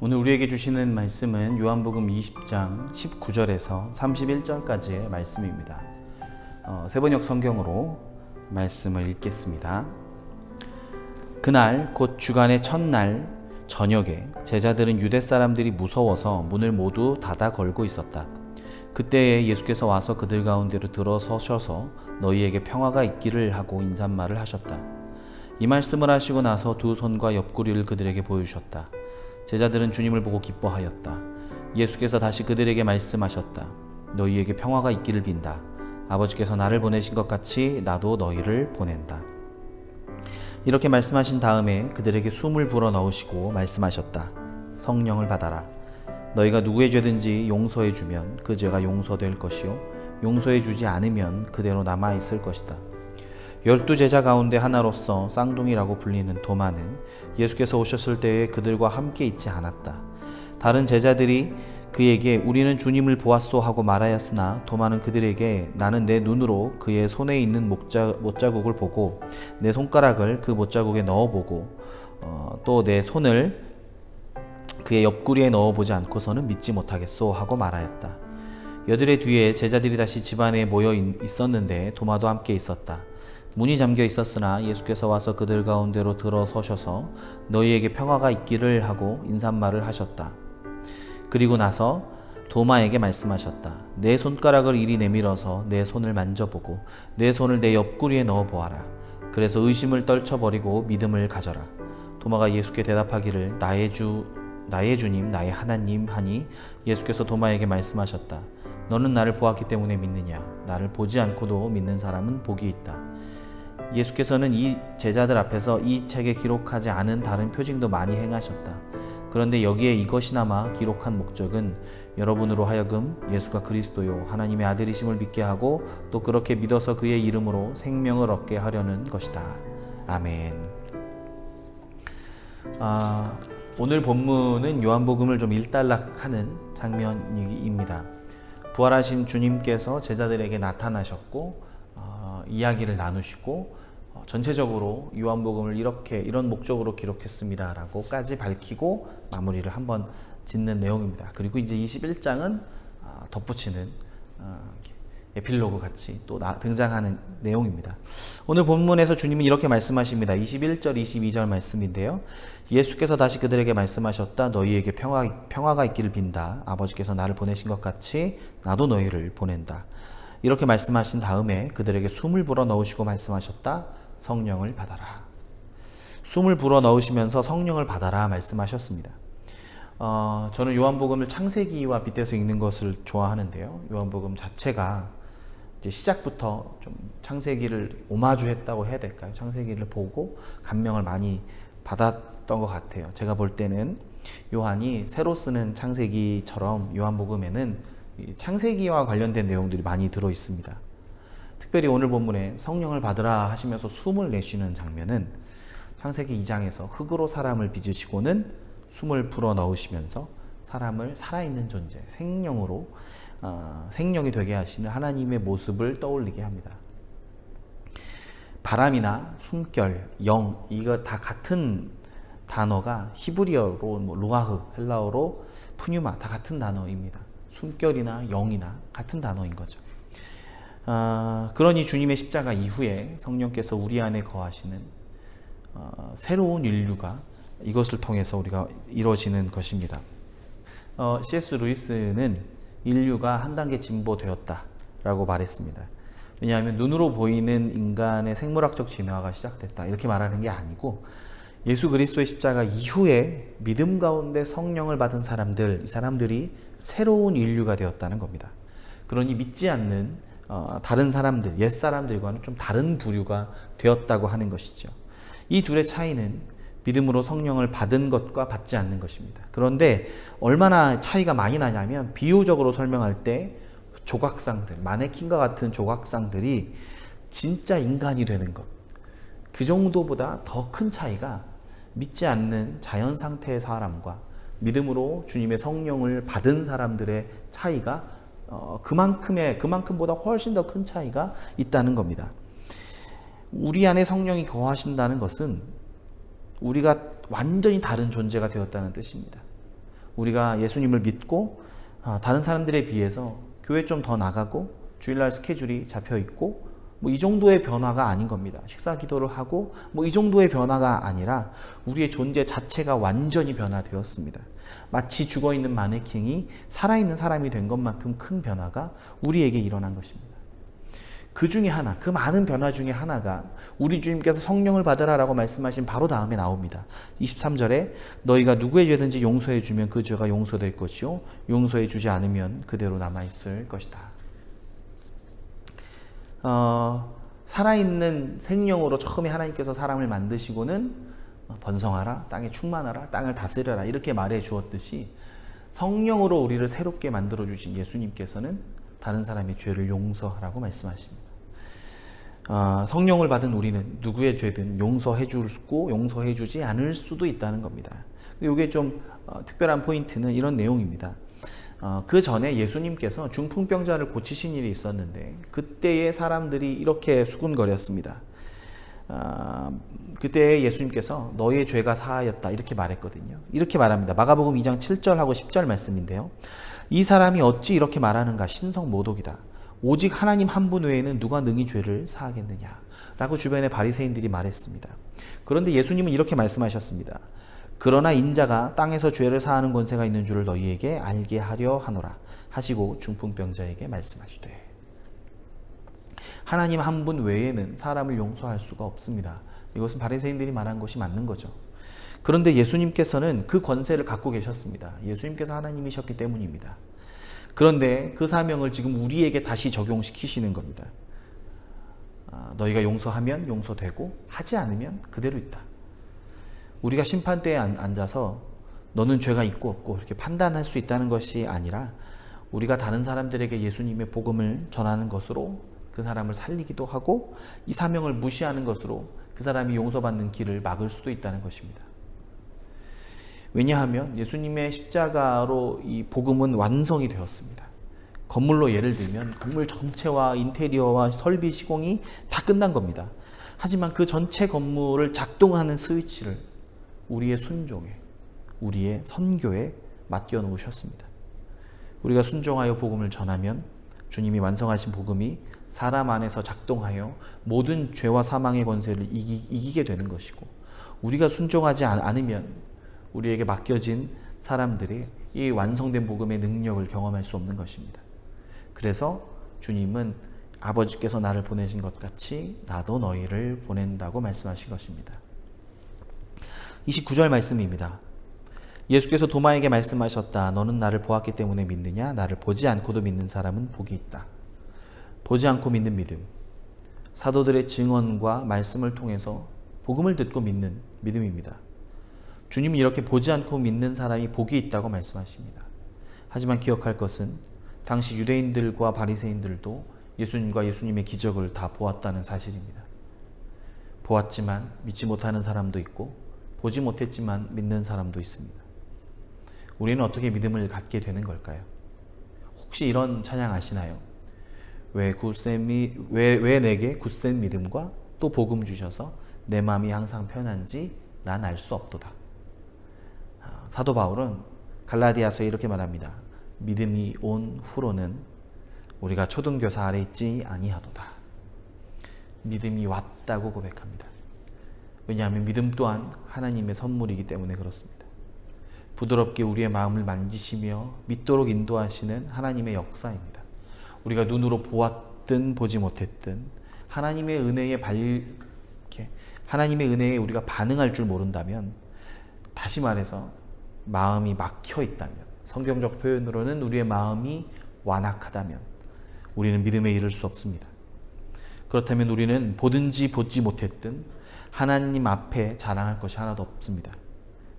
오늘 우리에게 주시는 말씀은 요한복음 20장 19절에서 31절까지의 말씀입니다. 세번역 성경으로 말씀을 읽겠습니다. 그날 곧 주간의 첫날 저녁에 제자들은 유대 사람들이 무서워서 문을 모두 닫아 걸고 있었다. 그때에 예수께서 와서 그들 가운데로 들어서셔서 너희에게 평화가 있기를 하고 인사말을 하셨다. 이 말씀을 하시고 나서 두 손과 옆구리를 그들에게 보여주셨다. 제자들은 주님을 보고 기뻐하였다. 예수께서 다시 그들에게 말씀하셨다. 너희에게 평화가 있기를 빈다. 아버지께서 나를 보내신 것 같이 나도 너희를 보낸다. 이렇게 말씀하신 다음에 그들에게 숨을 불어넣으시고 말씀하셨다. 성령을 받아라. 너희가 누구의 죄든지 용서해 주면 그 죄가 용서될 것이요 용서해 주지 않으면 그대로 남아있을 것이다. 12제자 가운데 하나로서 쌍둥이라고 불리는 도마는 예수께서 오셨을 때에 그들과 함께 있지 않았다. 다른 제자들이 그에게 우리는 주님을 보았소 하고 말하였으나 도마는 그들에게 나는 내 눈으로 그의 손에 있는 못자국을 보고 내 손가락을 그 못자국에 넣어보고 또 내 손을 그의 옆구리에 넣어보지 않고서는 믿지 못하겠소 하고 말하였다. 여들의 뒤에 제자들이 다시 집안에 모여 있었는데 도마도 함께 있었다. 문이 잠겨 있었으나 예수께서 와서 그들 가운데로 들어서셔서 너희에게 평화가 있기를 하고 인사말을 하셨다. 그리고 나서 도마에게 말씀하셨다. 내 손가락을 이리 내밀어서 내 손을 만져보고 내 손을 내 옆구리에 넣어보아라. 그래서 의심을 떨쳐버리고 믿음을 가져라. 도마가 예수께 대답하기를 나의 주님 나의 하나님 하니 예수께서 도마에게 말씀하셨다. 너는 나를 보았기 때문에 믿느냐? 나를 보지 않고도 믿는 사람은 복이 있다. 예수께서는 이 제자들 앞에서 이 책에 기록하지 않은 다른 표징도 많이 행하셨다. 그런데 여기에 이것이나마 기록한 목적은 여러분으로 하여금 예수가 그리스도요 하나님의 아들이심을 믿게 하고 또 그렇게 믿어서 그의 이름으로 생명을 얻게 하려는 것이다. 아멘. 오늘 본문은 요한복음을 좀 일단락하는 장면입니다. 부활하신 주님께서 제자들에게 나타나셨고 이야기를 나누시고 전체적으로 요한복음을 이런 목적으로 기록했습니다라고까지 밝히고 마무리를 한번 짓는 내용입니다. 그리고 이제 21장은 덧붙이는 에필로그 같이 또 등장하는 내용입니다. 오늘 본문에서 주님은 이렇게 말씀하십니다. 21절 22절 말씀인데요. 예수께서 다시 그들에게 말씀하셨다. 너희에게 평화가 있기를 빈다. 아버지께서 나를 보내신 것 같이 나도 너희를 보낸다. 이렇게 말씀하신 다음에 그들에게 숨을 불어넣으시고 말씀하셨다. 성령을 받아라. 숨을 불어넣으시면서 성령을 받아라 말씀하셨습니다. 저는 요한복음을 창세기와 빗대서 읽는 것을 좋아하는데요. 요한복음 자체가 이제 시작부터 좀 창세기를 오마주했다고 해야 될까요? 창세기를 보고 감명을 많이 받았던 것 같아요. 제가 볼 때는 요한이 새로 쓰는 창세기처럼 요한복음에는 창세기와 관련된 내용들이 많이 들어 있습니다. 특별히 오늘 본문에 성령을 받으라 하시면서 숨을 내쉬는 장면은 창세기 2장에서 흙으로 사람을 빚으시고는 숨을 불어 넣으시면서 사람을 살아있는 존재, 생명으로 생명이 되게 하시는 하나님의 모습을 떠올리게 합니다. 바람이나 숨결, 영, 이거 다 같은 단어가 히브리어로 루아흐, 헬라어로 푸뉴마 다 같은 단어입니다. 숨결이나 영이나 같은 단어인 거죠. 그러니 주님의 십자가 이후에 성령께서 우리 안에 거하시는 새로운 인류가 이것을 통해서 우리가 이루어지는 것입니다. C.S. 루이스는 인류가 한 단계 진보되었다라고 말했습니다. 왜냐하면 눈으로 보이는 인간의 생물학적 진화가 시작됐다 이렇게 말하는 게 아니고 예수 그리스도의 십자가 이후에 믿음 가운데 성령을 받은 사람들, 이 사람들이 새로운 인류가 되었다는 겁니다. 그러니 믿지 않는 다른 사람들, 옛 사람들과는 좀 다른 부류가 되었다고 하는 것이죠. 이 둘의 차이는 믿음으로 성령을 받은 것과 받지 않는 것입니다. 그런데 얼마나 차이가 많이 나냐면 비유적으로 설명할 때 조각상들, 마네킹과 같은 조각상들이 진짜 인간이 되는 것, 그 정도보다 더 큰 차이가 믿지 않는 자연 상태의 사람과 믿음으로 주님의 성령을 받은 사람들의 차이가 그만큼보다 훨씬 더 큰 차이가 있다는 겁니다. 우리 안에 성령이 거하신다는 것은 우리가 완전히 다른 존재가 되었다는 뜻입니다. 우리가 예수님을 믿고 다른 사람들에 비해서 교회 좀 더 나가고 주일날 스케줄이 잡혀 있고 이 정도의 변화가 아닌 겁니다. 식사 기도를 하고 이 정도의 변화가 아니라 우리의 존재 자체가 완전히 변화되었습니다. 마치 죽어있는 마네킹이 살아있는 사람이 된 것만큼 큰 변화가 우리에게 일어난 것입니다. 그 중에 하나, 그 많은 변화 중에 하나가 우리 주님께서 성령을 받으라라고 말씀하신 바로 다음에 나옵니다. 23절에 너희가 누구의 죄든지 용서해 주면 그 죄가 용서될 것이요 용서해 주지 않으면 그대로 남아있을 것이다. 살아있는 생명으로 처음에 하나님께서 사람을 만드시고는 번성하라, 땅에 충만하라, 땅을 다스려라 이렇게 말해 주었듯이 성령으로 우리를 새롭게 만들어 주신 예수님께서는 다른 사람의 죄를 용서하라고 말씀하십니다. 성령을 받은 우리는 누구의 죄든 용서해 주고 용서해 주지 않을 수도 있다는 겁니다. 이게 좀 특별한 포인트는 이런 내용입니다. 그 전에 예수님께서 중풍병자를 고치신 일이 있었는데 그때의 사람들이 이렇게 수군거렸습니다. 그때 예수님께서 너의 죄가 사하였다 이렇게 말했거든요. 이렇게 말합니다. 마가복음 2장 7절하고 10절 말씀인데요. 이 사람이 어찌 이렇게 말하는가 신성모독이다. 오직 하나님 한 분 외에는 누가 능히 죄를 사하겠느냐 라고 주변의 바리새인들이 말했습니다. 그런데 예수님은 이렇게 말씀하셨습니다. 그러나 인자가 땅에서 죄를 사하는 권세가 있는 줄을 너희에게 알게 하려 하노라 하시고 중풍병자에게 말씀하시되 하나님 한 분 외에는 사람을 용서할 수가 없습니다. 이것은 바리새인들이 말한 것이 맞는 거죠. 그런데 예수님께서는 그 권세를 갖고 계셨습니다. 예수님께서 하나님이셨기 때문입니다. 그런데 그 사명을 지금 우리에게 다시 적용시키시는 겁니다. 너희가 용서하면 용서되고 하지 않으면 그대로 있다. 우리가 심판대에 앉아서 너는 죄가 있고 없고 이렇게 판단할 수 있다는 것이 아니라 우리가 다른 사람들에게 예수님의 복음을 전하는 것으로 그 사람을 살리기도 하고 이 사명을 무시하는 것으로 그 사람이 용서받는 길을 막을 수도 있다는 것입니다. 왜냐하면 예수님의 십자가로 이 복음은 완성이 되었습니다. 건물로 예를 들면 건물 전체와 인테리어와 설비 시공이 다 끝난 겁니다. 하지만 그 전체 건물을 작동하는 스위치를 우리의 순종에, 우리의 선교에 맡겨 놓으셨습니다. 우리가 순종하여 복음을 전하면 주님이 완성하신 복음이 사람 안에서 작동하여 모든 죄와 사망의 권세를 이기게 되는 것이고 우리가 순종하지 않으면 우리에게 맡겨진 사람들이 이 완성된 복음의 능력을 경험할 수 없는 것입니다. 그래서 주님은 아버지께서 나를 보내신 것 같이 나도 너희를 보낸다고 말씀하신 것입니다. 29절 말씀입니다. 예수께서 도마에게 말씀하셨다. 너는 나를 보았기 때문에 믿느냐? 나를 보지 않고도 믿는 사람은 복이 있다. 보지 않고 믿는 믿음. 사도들의 증언과 말씀을 통해서 복음을 듣고 믿는 믿음입니다. 주님은 이렇게 보지 않고 믿는 사람이 복이 있다고 말씀하십니다. 하지만 기억할 것은 당시 유대인들과 바리새인들도 예수님과 예수님의 기적을 다 보았다는 사실입니다. 보았지만 믿지 못하는 사람도 있고 보지 못했지만 믿는 사람도 있습니다. 우리는 어떻게 믿음을 갖게 되는 걸까요? 혹시 이런 찬양 아시나요? 왜 내게 굳센 믿음과 또 복음 주셔서 내 마음이 항상 편한지 난 알 수 없도다. 사도 바울은 갈라디아서에 이렇게 말합니다. 믿음이 온 후로는 우리가 초등교사 아래 있지 아니하도다. 믿음이 왔다고 고백합니다. 왜냐하면 믿음 또한 하나님의 선물이기 때문에 그렇습니다. 부드럽게 우리의 마음을 만지시며 믿도록 인도하시는 하나님의 역사입니다. 우리가 눈으로 보았든 보지 못했든 하나님의 은혜에 우리가 반응할 줄 모른다면, 다시 말해서 마음이 막혀 있다면, 성경적 표현으로는 우리의 마음이 완악하다면 우리는 믿음에 이를 수 없습니다. 그렇다면 우리는 보든지 보지 못했든 하나님 앞에 자랑할 것이 하나도 없습니다.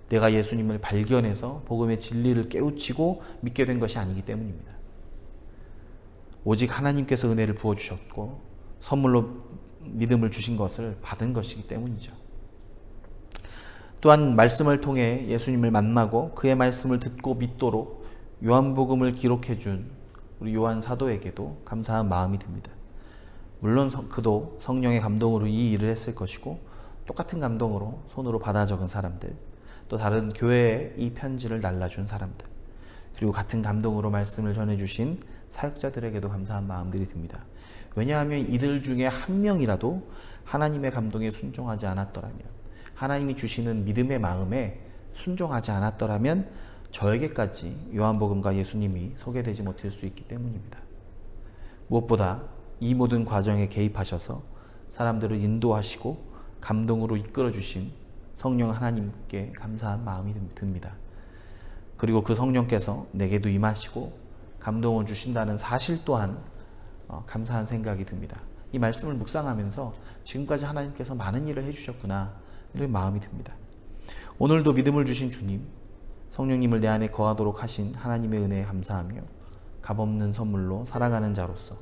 내가 예수님을 발견해서 복음의 진리를 깨우치고 믿게 된 것이 아니기 때문입니다. 오직 하나님께서 은혜를 부어주셨고 선물로 믿음을 주신 것을 받은 것이기 때문이죠. 또한 말씀을 통해 예수님을 만나고 그의 말씀을 듣고 믿도록 요한복음을 기록해 준 우리 요한 사도에게도 감사한 마음이 듭니다. 물론 그도 성령의 감동으로 이 일을 했을 것이고 똑같은 감동으로 손으로 받아 적은 사람들, 또 다른 교회에 이 편지를 날라준 사람들, 그리고 같은 감동으로 말씀을 전해주신 사역자들에게도 감사한 마음들이 듭니다. 왜냐하면 이들 중에 한 명이라도 하나님의 감동에 순종하지 않았더라면, 하나님이 주시는 믿음의 마음에 순종하지 않았더라면 저에게까지 요한복음과 예수님이 소개되지 못할 수 있기 때문입니다. 무엇보다 이 모든 과정에 개입하셔서 사람들을 인도하시고 감동으로 이끌어 주신 성령 하나님께 감사한 마음이 듭니다. 그리고 그 성령께서 내게도 임하시고 감동을 주신다는 사실 또한 감사한 생각이 듭니다. 이 말씀을 묵상하면서 지금까지 하나님께서 많은 일을 해주셨구나 이런 마음이 듭니다. 오늘도 믿음을 주신 주님, 성령님을 내 안에 거하도록 하신 하나님의 은혜에 감사하며 값없는 선물로 살아가는 자로서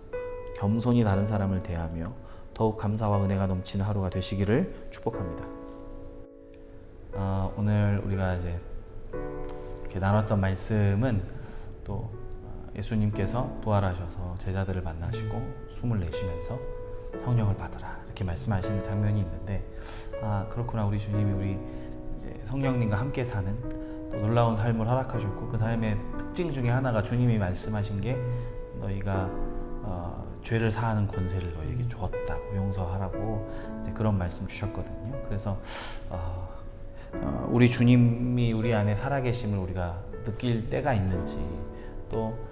겸손히 다른 사람을 대하며 더욱 감사와 은혜가 넘치는 하루가 되시기를 축복합니다. 오늘 우리가 이제 이렇게 나눴던 말씀은 또 예수님께서 부활하셔서 제자들을 만나시고 숨을 내쉬면서 성령을 받으라 이렇게 말씀하시는 장면이 있는데, 그렇구나, 우리 주님이 우리 이제 성령님과 함께 사는 또 놀라운 삶을 허락하셨고, 그 삶의 특징 중에 하나가 주님이 말씀하신 게 너희가 죄를 사하는 권세를 너희에게 주었다고, 용서하라고 이제 그런 말씀 주셨거든요. 그래서 우리 주님이 우리 안에 살아계심을 우리가 느낄 때가 있는지, 또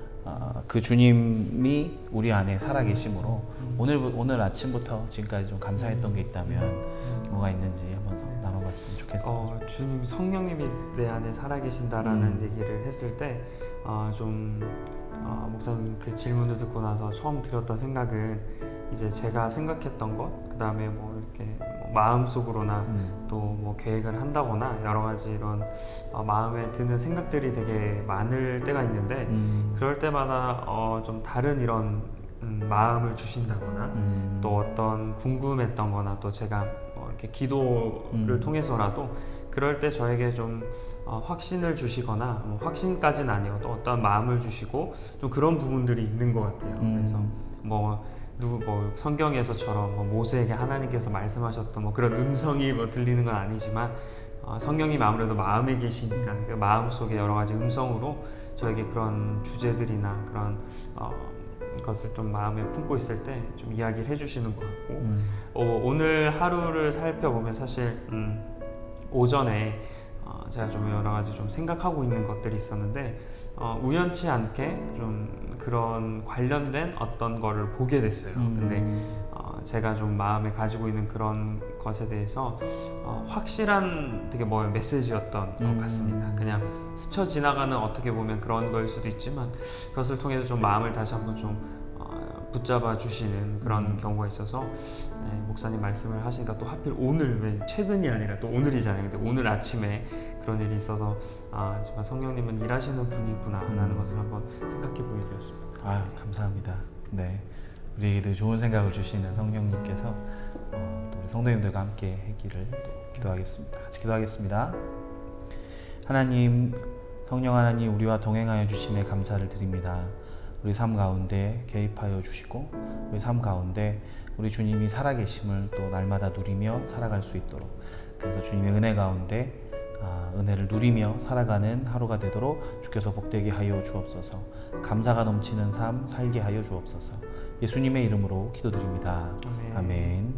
그 주님이 우리 안에 살아계심으로 오늘 아침부터 지금까지 좀 감사했던 게 있다면 뭐가 있는지 한번 나눠봤으면 좋겠어요. 주님 성령님이 내 안에 살아계신다라는 얘기를 했을 때 목사님 그 질문을 듣고 나서 처음 들었던 생각은 이제 제가 생각했던 것, 그 다음에 뭐 이렇게 마음속으로나 또 뭐 계획을 한다거나 여러 가지 이런 마음에 드는 생각들이 되게 많을 때가 있는데, 그럴 때마다 좀 다른 이런 마음을 주신다거나 또 어떤 궁금했던 거나 또 제가 이렇게 기도를 통해서라도 그럴 때 저에게 좀 확신을 주시거나 확신까지는 아니어도 어떤 마음을 주시고 좀 그런 부분들이 있는 것 같아요. 그래서 성경에서처럼 모세에게 하나님께서 말씀하셨던 그런 음성이 들리는 건 아니지만 성령님 아무래도 마음에 계시니까 그 마음 속에 여러 가지 음성으로 저에게 그런 주제들이나 그런 것을 좀 마음에 품고 있을 때 좀 이야기를 해주시는 것 같고, 오늘 하루를 살펴보면 사실 오전에 제가 좀 여러 가지 좀 생각하고 있는 것들이 있었는데 우연치 않게 좀 그런 관련된 어떤 거를 보게 됐어요. 근데 제가 좀 마음에 가지고 있는 그런 것에 대해서 확실한 되게 메시지였던 것 같습니다. 그냥 스쳐 지나가는 어떻게 보면 그런 거일 수도 있지만 그것을 통해서 좀 마음을 다시 한번 좀 붙잡아 주시는 그런 경우가 있어서 목사님 말씀을 하시니까 또 하필 오늘, 왜 최근이 아니라 또 오늘이잖아요. 근데 오늘 아침에 그런 일이 있어서 정말 성령님은 일하시는 분이구나 라는 것을 한번 생각해 보게 되었습니다. 감사합니다. 네, 우리에게도 좋은 생각을 주시는 성령님께서 또 우리 성도님들과 함께 하기를 기도하겠습니다. 같이 기도하겠습니다. 하나님, 성령 하나님, 우리와 동행하여 주심에 감사를 드립니다. 우리 삶 가운데 개입하여 주시고 우리 삶 가운데 우리 주님이 살아계심을 또 날마다 누리며 살아갈 수 있도록, 그래서 주님의 은혜 가운데 은혜를 누리며 살아가는 하루가 되도록 주께서 복되게 하여 주옵소서. 감사가 넘치는 삶 살게 하여 주옵소서. 예수님의 이름으로 기도드립니다. 아멘.